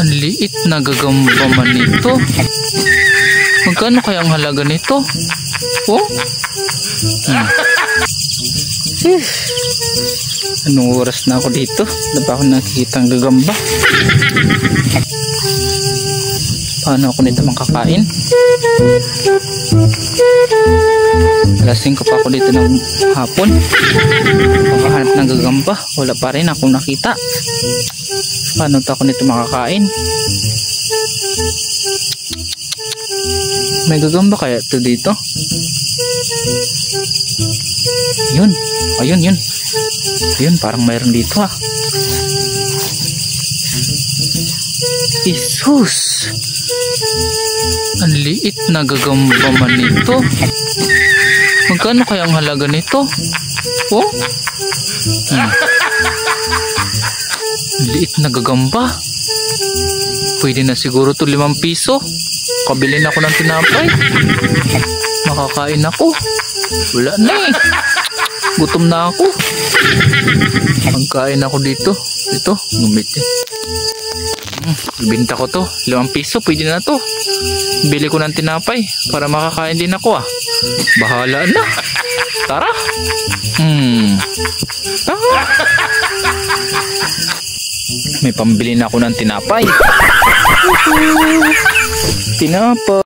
Ang liit na gagamba man nito. Magkano kaya ang halaga nito? Oh? Anong oras na ako dito? Wala pa ako nakikita ang gagamba. Paano ako nito makakain? Alasing ko pa ako dito ng hapon. Makahanap ng gagamba. Wala pa rin akong nakita. Paano ako nito makakain? May gagamba kaya ito dito? Yun. Ayun, yun. Ayun, parang mayroon dito ah. Isus! Ang liit na gagamba man nito. Magkano kaya ang halaga nito? Oh? Liit na gagamba. Pwede na siguro to 5 piso. Kabili na ako ng tinapay. Makakain ako. Wala na eh. Gutom na ako. Magkain ako dito. Ito, gumitin. Ibenta ko to. 5 piso, pwede na to. Bili ko ng tinapay para makakain din ako ah. Bahala na. Tara. May pambili na ako ng tinapay. Tinapay.